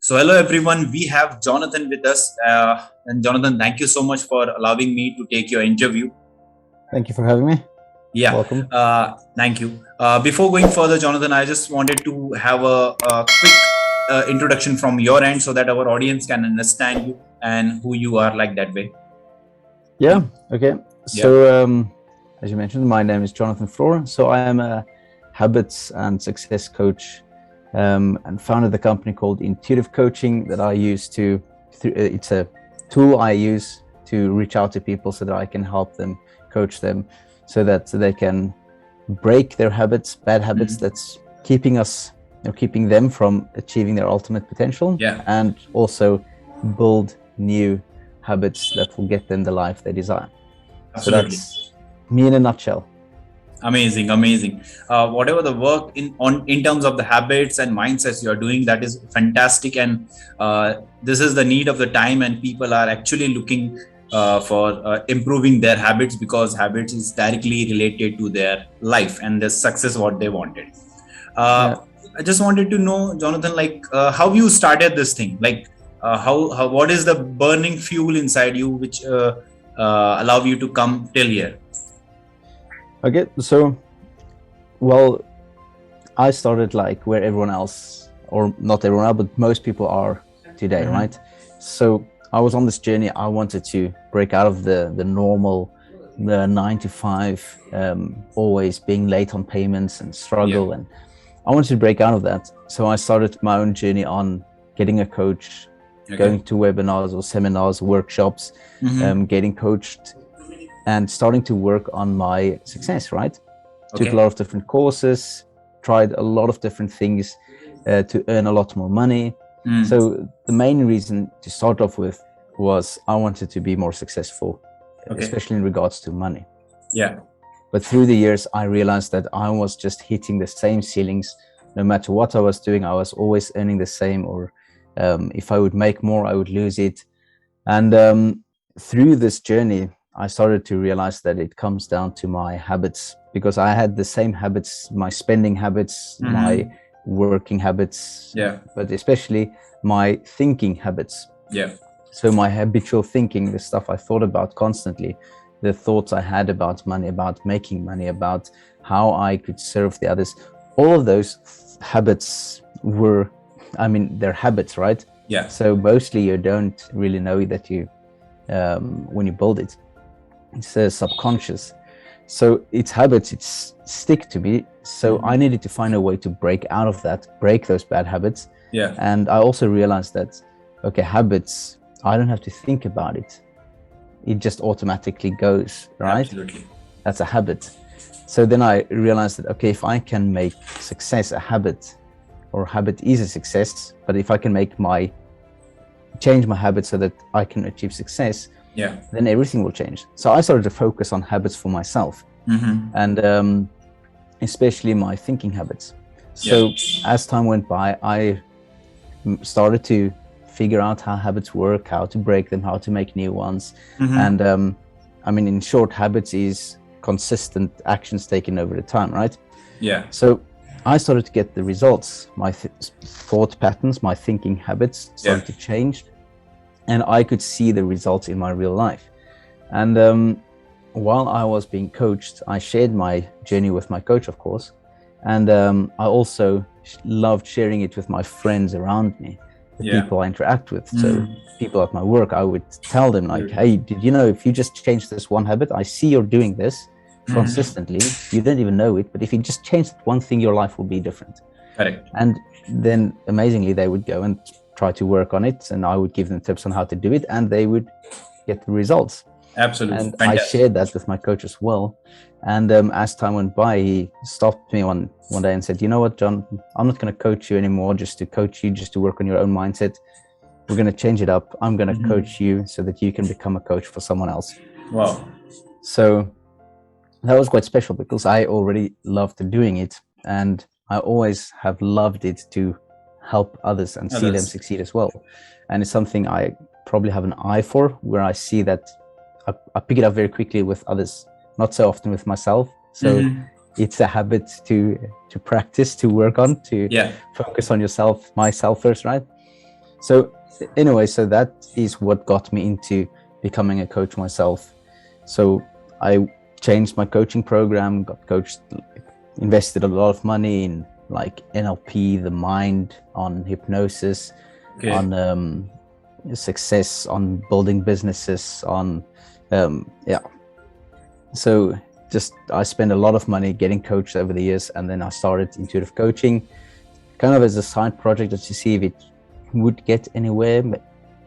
So, hello everyone. We have Jonathan with us. And Jonathan, thank you so much for allowing me to take your interview. Thank you for having me. Yeah, Welcome. thank you. Before going further, Jonathan, I just wanted to have a quick introduction from your end so that our audience can understand you and who you are like that way. Yeah. Okay. Yeah. So, as you mentioned, my name is Jonathan Floor. So I am a habits and success coach, and founded the company called Intuitive Coaching that I use to. It's a tool I use to reach out to people so that I can help them, coach them, so that they can break their habits, bad habits that's keeping them from achieving their ultimate potential. Yeah. And also build new habits that will get them the life they desire. Absolutely. So that's me in a nutshell. Amazing. Whatever the work in terms of the habits and mindsets you are doing, that is fantastic. And this is the need of the time, and people are actually looking for improving their habits, because habits is directly related to their life and the success what they wanted. I just wanted to know, Jonathan, how you started this thing. How what is the burning fuel inside you which allow you to come till here? Okay, so, well, I started like where everyone else, or not everyone else, but most people are today, right? So I was on this journey. I wanted to break out of the normal 9 to 5, always being late on payments and struggle, and I wanted to break out of that. So I started my own journey on getting a coach, going to webinars or seminars, workshops, getting coached, and starting to work on my success, right? Took a lot of different courses, tried a lot of different things to earn a lot more money. So the main reason to start off with was I wanted to be more successful, especially in regards to money. Yeah. But through the years, I realized that I was just hitting the same ceilings. No matter what I was doing, I was always earning the same, or if I would make more, I would lose it. And through this journey, I started to realize that it comes down to my habits, because I had the same habits, my spending habits, my working habits, but especially my thinking habits. So my habitual thinking, the stuff I thought about constantly, the thoughts I had about money, about making money, about how I could serve the others, all of those habits were, they're habits, right? Yeah. So mostly you don't really know that you, when you build it, it's subconscious. So it's habits, it's stick to me. So I needed to find a way to break out of that, break those bad habits. Yeah. And I also realized that, okay, habits, I don't have to think about it. It just automatically goes, right? Absolutely. That's a habit. So then I realized that, okay, if I can make success a habit, or habit is a success, but if I can change my habits so that I can achieve success, then everything will change. So I started to focus on habits for myself, and especially my thinking habits. So as time went by, I started to figure out how habits work, how to break them, how to make new ones. And in short, habits is consistent actions taken over the time, right? Yeah. So I started to get the results. My thought patterns, my thinking habits started to change, and I could see the results in my real life. And while I was being coached, I shared my journey with my coach, of course, and I also loved sharing it with my friends around me, the people I interact with. So people at my work, I would tell them like, hey, did you know, if you just change this one habit, I see you're doing this consistently, you don't even know it, but if you just change that one thing, your life will be different. Correct. And then amazingly, they would go and try to work on it, and I would give them tips on how to do it, and they would get the results. Absolutely. And Fantastic. I shared that with my coach as well. And as time went by, he stopped me one day and said, you know what, John, I'm not going to coach you anymore just to coach you, just to work on your own mindset. We're going to change it up. I'm going to coach you so that you can become a coach for someone else. Wow. So that was quite special, because I already loved doing it, and I always have loved it to help others and see them succeed as well. And it's something I probably have an eye for, where I see that I pick it up very quickly with others, not so often with myself. So it's a habit to practice, to work on, to focus on myself first, right? So anyway, so that is what got me into becoming a coach myself. So I changed my coaching program, got coached, invested a lot of money in like NLP, the mind, on hypnosis, Okay. on success, on building businesses, on so just I spent a lot of money getting coached over the years, and then I started intuitive coaching kind of as a side project just to see if it would get anywhere.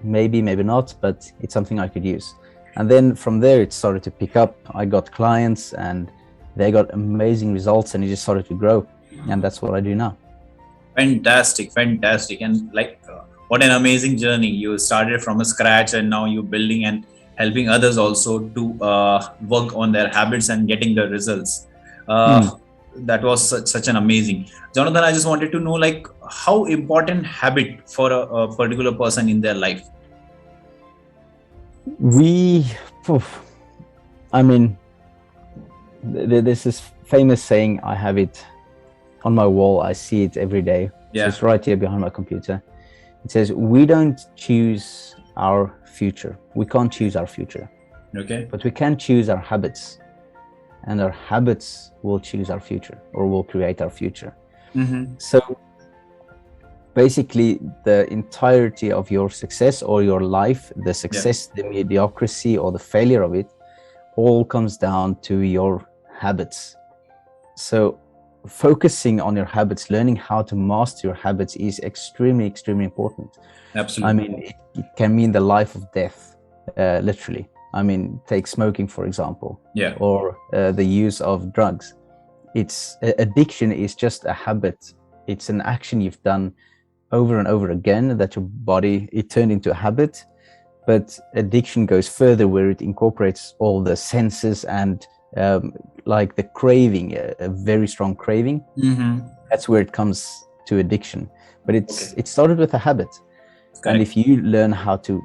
Maybe not, but it's something I could use. And then from there it started to pick up. I got clients and they got amazing results, and it just started to grow, and that's what I do now. Fantastic. And like what an amazing journey. You started from a scratch and now you're building and helping others also to work on their habits and getting the results. That was such an amazing. Jonathan, I just wanted to know, like, how important habit for a particular person in their life? I mean, there's this famous saying, I have it on my wall, I see it every day. Yeah. So it's right here behind my computer. It says, we don't choose our future. We can't choose our future. Okay. But we can choose our habits. And our habits will choose our future, or will create our future. Mm-hmm. So basically, the entirety of your success or your life, the success, the mediocrity, or the failure of it, all comes down to your habits. So focusing on your habits, learning how to master your habits is extremely important. Absolutely. I mean, it can mean the life of death, literally. I mean, take smoking, for example, or the use of drugs. Addiction is just a habit. It's an action you've done over and over again that your body, it turned into a habit. But addiction goes further, where it incorporates all the senses and like the craving, a very strong craving. Mm-hmm. That's where it comes to addiction. But it started with a habit. Okay. And if you learn how to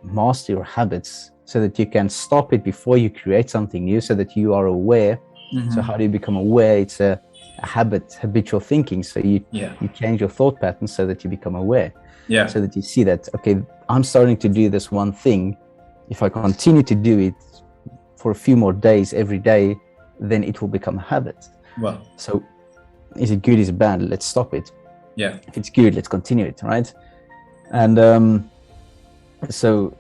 master your habits so that you can stop it before you create something new, so that you are aware. Mm-hmm. So how do you become aware? It's a habit, habitual thinking. So you change your thought patterns so that you become aware. Yeah. So that you see that, okay, I'm starting to do this one thing. If I continue to do it for a few more days every day, then it will become a habit. Well, so is it good, is it bad? Let's stop it. Yeah. If it's good, let's continue it, right? And so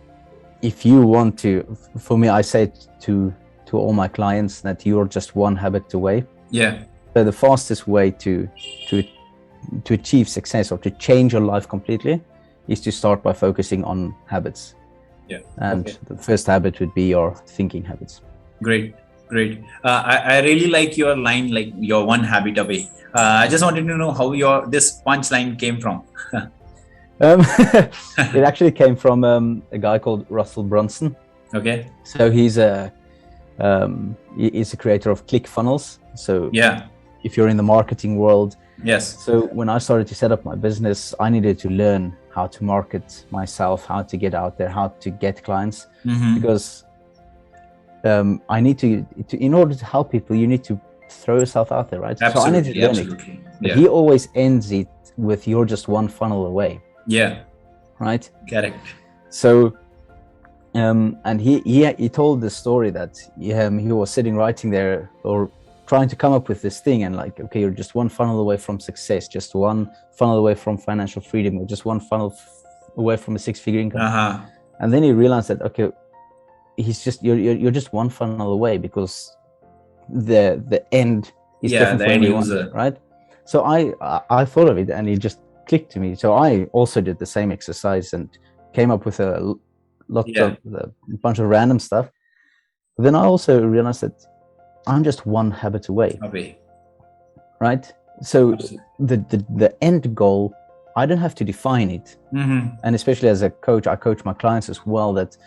if you want to, for me, I say to all my clients that you're just one habit away. Yeah. So the fastest way to achieve success or to change your life completely is to start by focusing on habits. Yeah. And the first habit would be your thinking habits. Great. I really like your line, like you're one habit away. I just wanted to know how this punchline came from. It actually came from a guy called Russell Brunson. Okay. So he's a creator of ClickFunnels. So if you're in the marketing world. Yes. So when I started to set up my business, I needed to learn how to market myself, how to get out there, how to get clients, because I need to, in order to help people, you need to throw yourself out there, right? Absolutely, so I need to learn it. But he always ends it with, you're just one funnel away. Yeah. Right? Correct. So, and he told the story that he was sitting writing there, or trying to come up with this thing, and like, okay, you're just one funnel away from success, just one funnel away from financial freedom, or just one funnel away from a six-figure income. And then he realized that, okay, you're just one funnel away, because the end is different for everyone, right? So I thought of it, and it just clicked to me. So I also did the same exercise and came up with a bunch of random stuff. But then I also realized that I'm just one habit away. Right? So the end goal, I don't have to define it. And especially as a coach, I coach my clients as well, that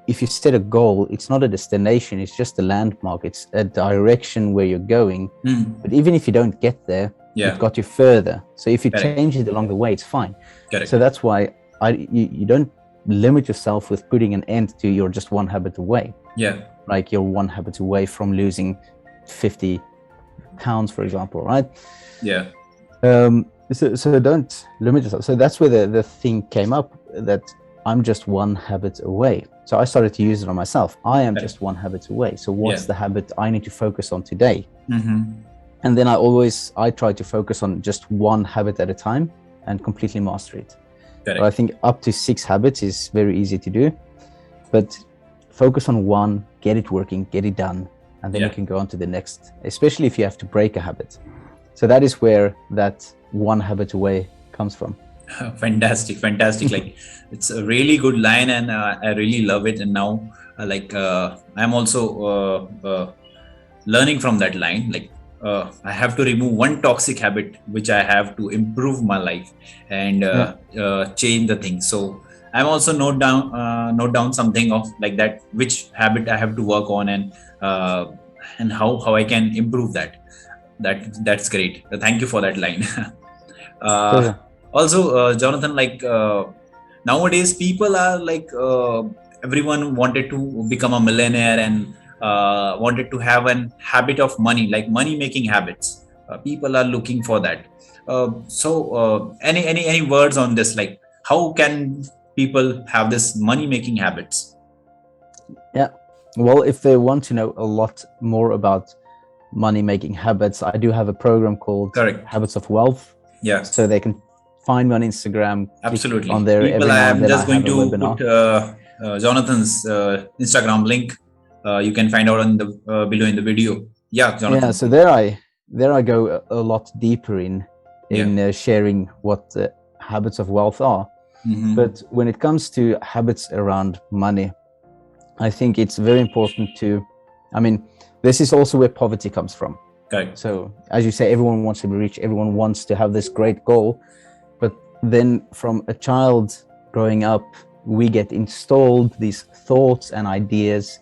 if you set a goal, it's not a destination, it's just a landmark, it's a direction where you're going. But even if you don't get there, it got you further. So if you change it along the way, it's fine. So that's why you don't limit yourself with putting an end to you're just one habit away. Like you're one habit away from losing 50 pounds, for example, right? So don't limit yourself. So that's where the thing came up, that I'm just one habit away. So I started to use it on myself. I am just one habit away. So what's the habit I need to focus on today? And then I try to focus on just one habit at a time and completely master it. But I think up to 6 habits is very easy to do, but focus on one, get it working, get it done, and then you can go on to the next, especially if you have to break a habit. So that is where that one habit away comes from. Fantastic. Like, it's a really good line, and I really love it. And now I'm also learning from that line. Like, I have to remove one toxic habit which I have to improve my life and change the thing. So I'm also note down something of like that, which habit I have to work on, and how I can improve that. That's great. Thank you for that line. Also, Jonathan, like, nowadays people are like, everyone wanted to become a millionaire and wanted to have an habit of money, like money making habits. People are looking for that. Any words on this? Like, how can people have this money making habits? Yeah, well, if they want to know a lot more about money making habits, I do have a program called Habits of Wealth. Yeah, so they can find me on Instagram. Absolutely. On there, people, I'm just going to put Jonathan's Instagram link. You can find out on the below in the video. Yeah, Jonathan. Yeah, so there I go a lot deeper in sharing what the habits of wealth are. But when it comes to habits around money, I think it's very important to, this is also where poverty comes from. Correct. So as you say, everyone wants to be rich, everyone wants to have this great goal, but then from a child growing up, we get installed these thoughts and ideas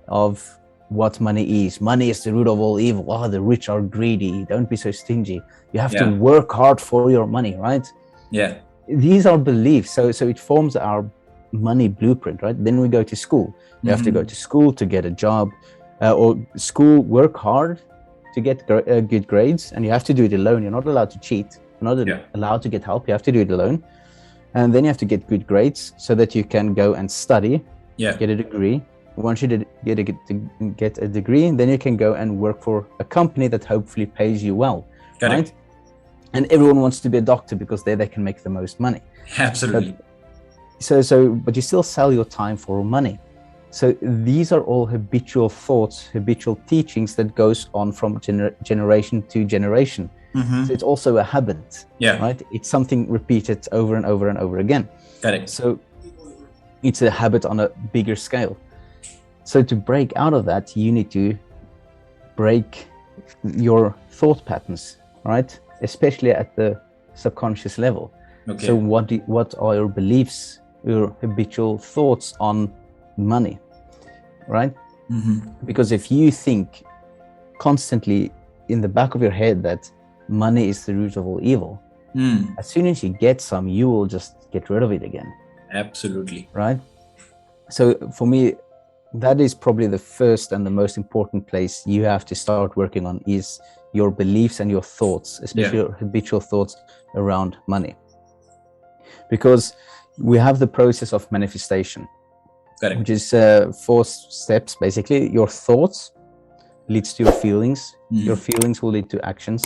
of what money is. Money is the root of all evil. Oh, the rich are greedy. Don't be so stingy. You have to work hard for your money, right? Yeah. These are beliefs. So it forms our money blueprint, right? Then we go to school. You have to go to school to get a job, or school, work hard to get good grades, and you have to do it alone. You're not allowed to cheat. You're not allowed to get help. You have to do it alone. And then you have to get good grades so that you can go and study, get a degree. Once you get a degree, then you can go and work for a company that hopefully pays you well, right? And everyone wants to be a doctor because there they can make the most money. Absolutely. But you still sell your time for money. So these are all habitual thoughts, habitual teachings that goes on from generation to generation. So it's also a habit, right? It's something repeated over and over and over again. Correct. So it's a habit on a bigger scale. So to break out of that, you need to break your thought patterns, right? Especially at the subconscious level. Okay. So what are your beliefs, your habitual thoughts on money, right? Because if you think constantly in the back of your head that money is the root of all evil, as soon as you get some, you will just get rid of it again. Absolutely. Right? So for me, that is probably the first and the most important place you have to start working on, is your beliefs and your thoughts, especially your habitual thoughts around money. Because we have the process of manifestation, which is 4 steps, basically. Your thoughts leads to your feelings. Your feelings will lead to actions.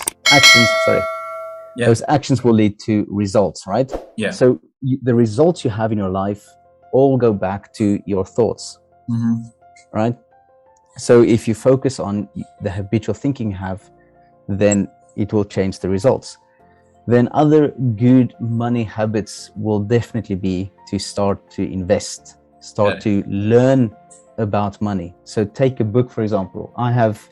Those actions will lead to results, right? So the results you have in your life all go back to your thoughts, right? So if you focus on the habitual thinking you have, then it will change the results. Then other good money habits will definitely be to start to invest, start to learn about money. So take a book, for example. I have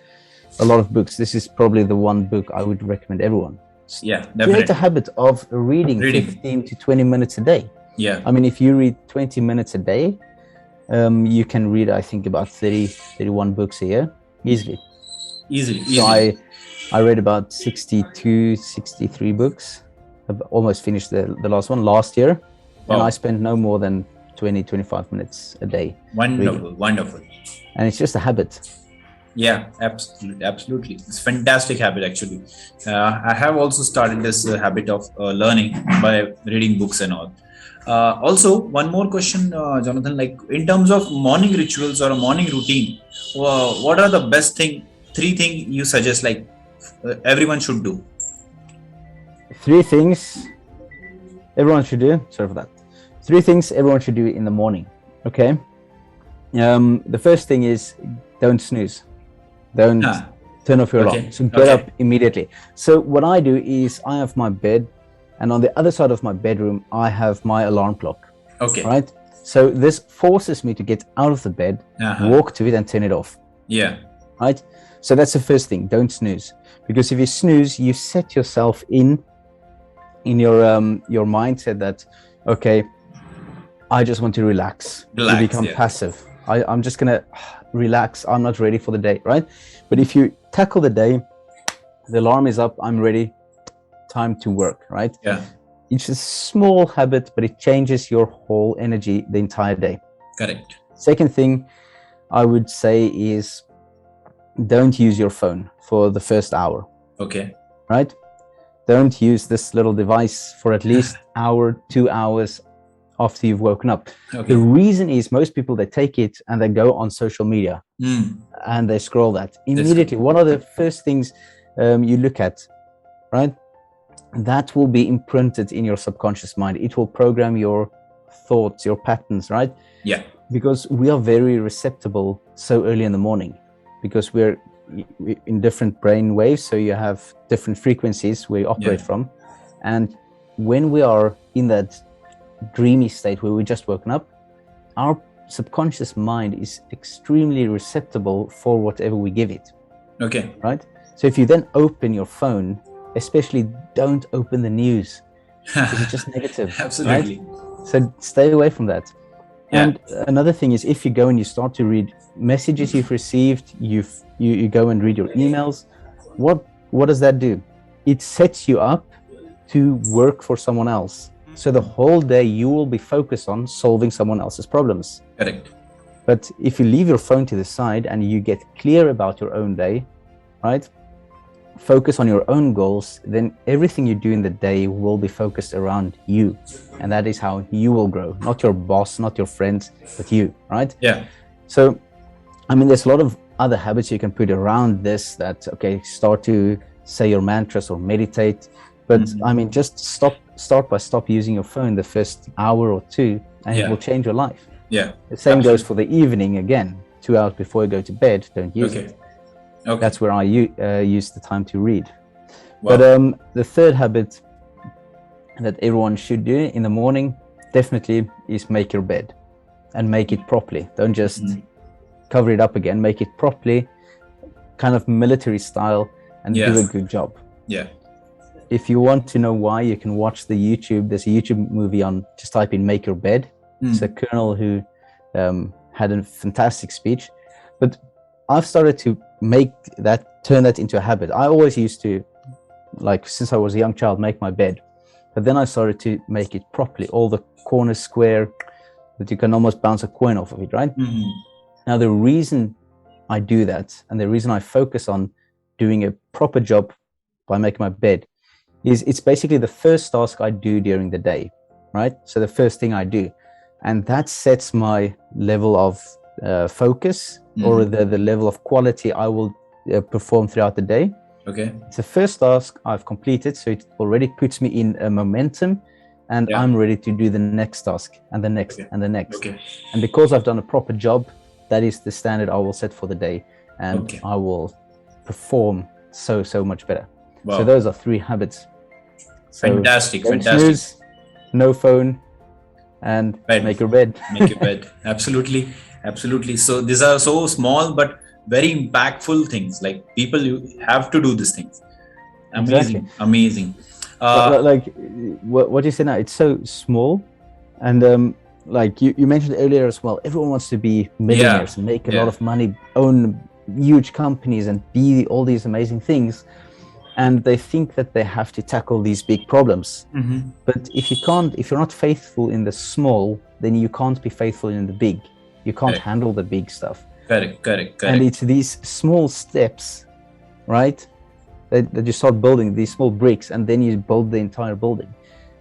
a lot of books. This is probably the one book I would recommend everyone. Definitely. Create a habit of reading 15 to 20 minutes a day. If you read 20 minutes a day, you can read, I think, about 31 books a year easily. So I read about 62, 63 books. I've almost finished the last one last year. And I spent no more than 20, 25 minutes a day. Wonderful. And it's just a habit. Yeah, absolutely, absolutely. It's fantastic habit actually. I have also started this habit of learning by reading books and all. Also, one more question, Jonathan. Like in terms of morning rituals or a morning routine, what are the best thing? Three thing you suggest like everyone should do. Three things everyone should do. Sorry for that. Three things everyone should do in the morning. Okay. The first thing is don't snooze. Don't Ah, turn off your okay, alarm. So get okay, up immediately. So what I do is I have my bed, and on the other side of my bedroom, I have my alarm clock. okay. Right. So this forces me to get out of the bed, Uh-huh. walk to it, and turn it off. Yeah, Right. So that's the first thing. Don't snooze, because if you snooze, you set yourself in your mindset that okay, I just want to relax. You relax. become Yeah, passive. I'm just gonna relax. I'm not ready for the day, right? But if you tackle the day, the alarm is up, I'm ready, time to work, right? yeah. It's a small habit, but it changes your whole energy the entire day. Correct. Second thing I would say is don't use your phone for the first hour, Okay. right? Don't use this little device for at least hour, 2 hours after you've woken up. Okay. The reason is most people, they take it and they go on social media and they scroll that immediately. What are the first things you look at, right? That will be imprinted in your subconscious mind. It will program your thoughts, your patterns, right? Yeah. Because we are very receptible so early in the morning, because we're in different brain waves. So you have different frequencies where you operate from. And when we are in that dreamy state where we just woken up, our subconscious mind is extremely receptible for whatever we give it. Okay. Right? So if you then open your phone, especially don't open the news, because it's just negative. Absolutely. Right? So stay away from that. Yeah. And another thing is, if you go and you start to read messages you've received, you go and read your emails, what does that do? It sets you up to work for someone else. So the whole day you will be focused on solving someone else's problems. Correct. But if you leave your phone to the side and you get clear about your own day, right? Focus on your own goals, then everything you do in the day will be focused around you. And that is how you will grow. Not your boss, not your friends, but you, right? Yeah. So, I mean, there's a lot of other habits you can put around this that, okay, start to say your mantras or meditate. But I mean, just start by using your phone the first hour or two, and it will change your life. Yeah. The same goes for the evening again. 2 hours before you go to bed, don't use it. Okay. That's where I use the time to read. Wow. But the third habit that everyone should do in the morning definitely is make your bed, and make it properly. Don't just cover it up again. Make it properly, kind of military style, and do a good job. Yeah. If you want to know why, you can watch there's a YouTube movie on, just type in "make your bed." It's a colonel who had a fantastic speech. But I've started to turn that into a habit. I always used to, like, since I was a young child, make my bed. But then I started to make it properly, all the corners square, that you can almost bounce a coin off of it, right? Now, the reason I do that, and the reason I focus on doing a proper job by making my bed, is it's basically the first task I do during the day, right? So the first thing I do, and that sets my level of focus, or the level of quality I will perform throughout the day. Okay. It's the first task I've completed, so it already puts me in a momentum, and I'm ready to do the next task, and the next, and the next. Okay. And because I've done a proper job, that is the standard I will set for the day, and I will perform so much better. Wow. So those are three habits. So Fantastic. don't Fantastic. snooze, no phone, and make your bed. Make your bed. Absolutely. Absolutely. So these are so small but very impactful things. Like people, you have to do these things. Amazing. Exactly. Amazing. Like what you said now, it's so small, and like you mentioned earlier as well, everyone wants to be millionaires and make a lot of money, own huge companies, and be all these amazing things, and they think that they have to tackle these big problems. But if you're not faithful in the small, then you can't be faithful in the big. You can't handle the big stuff. Correct, correct, And correct. it's these small steps, right, that you start building, these small bricks, and then you build the entire building.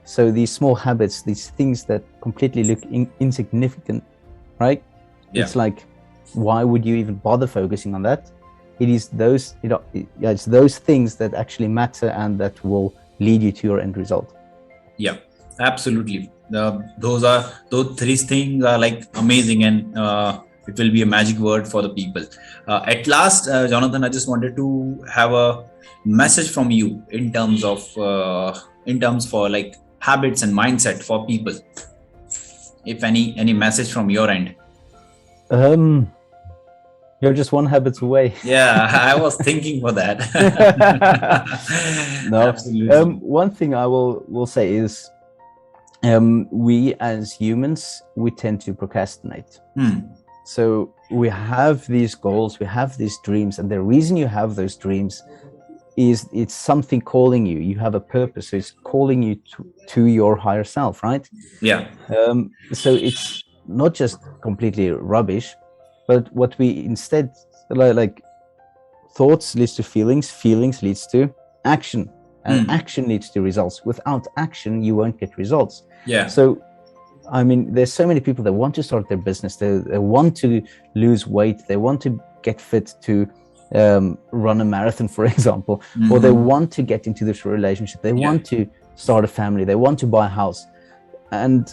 So these small habits, these things that completely look insignificant, right? Yeah. It's like, why would you even bother focusing on that? It is those, it's those things that actually matter and that will lead you to your end result. Yeah, absolutely. Those three things are like amazing, and it will be a magic word for the people. At last, Jonathan, I just wanted to have a message from you in terms for like habits and mindset for people. If any message from your end. You're just one habit away. Yeah, I was thinking for that. No, absolutely. one thing I will say is, we as humans, we tend to procrastinate. So we have these goals, we have these dreams, and the reason you have those dreams is it's something calling you. You have a purpose, so it's calling you to your higher self, right? Yeah. So it's not just completely rubbish, but what we instead like thoughts leads to feelings, feelings leads to action, and action leads to results. Without action, you won't get results. Yeah. So I mean, there's so many people that want to start their business, they want to lose weight, they want to get fit to run a marathon, for example, or they want to get into this relationship, they want to start a family, they want to buy a house. And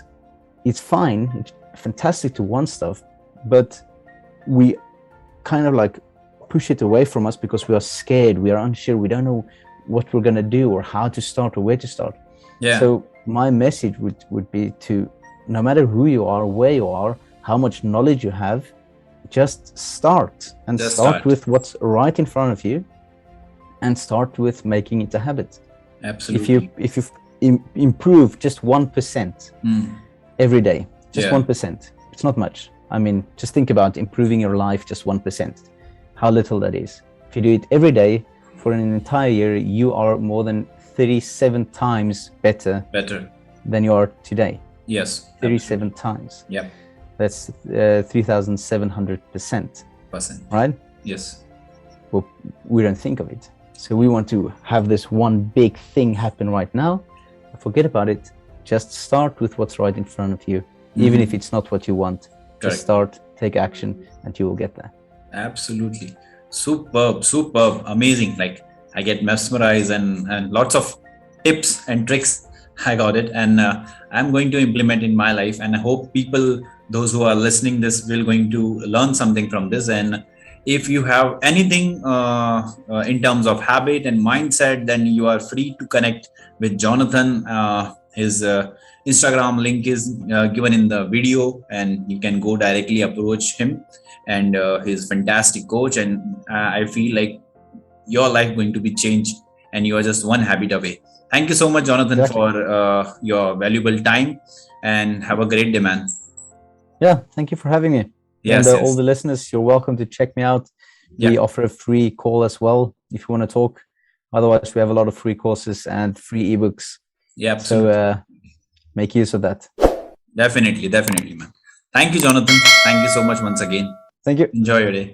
it's fine, it's fantastic to want stuff, but we kind of like push it away from us because we are scared, we are unsure, we don't know what we're going to do or how to start or where to start. Yeah. So my message would be to, no matter who you are, where you are, how much knowledge you have, just start, and start with what's right in front of you, and start with making it a habit. Absolutely. If you improve just 1% every day, just 1%, it's not much. I mean, just think about improving your life just 1%, how little that is. If you do it every day for an entire year, you are more than 37 times better than you are today. Yes. 37 times. Yeah. That's 3,700%. Right? Yes. Well, we don't think of it. So we want to have this one big thing happen right now. Forget about it. Just start with what's right in front of you. Even if it's not what you want. Just start, take action, and you will get there. Absolutely. Superb, superb, amazing. Like, I get mesmerized, and lots of tips and tricks. I got it, and I'm going to implement in my life, and I hope people, those who are listening this, will going to learn something from this. And if you have anything in terms of habit and mindset, then you are free to connect with Jonathan. His Instagram link is given in the video, and you can go directly approach him. And he's fantastic coach, and I feel like your life going to be changed, and you are just one habit away. Thank you so much, Jonathan, for your valuable time, and have a great day, man. Yeah, thank you for having me. Yes, and all the listeners, you're welcome to check me out. We offer a free call as well if you want to talk. Otherwise, we have a lot of free courses and free ebooks. Yeah, absolutely. So make use of that. Definitely, definitely, man. Thank you, Jonathan. Thank you so much once again. Thank you. Enjoy your day.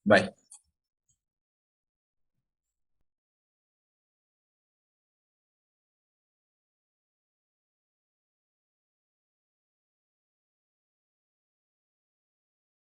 Bye.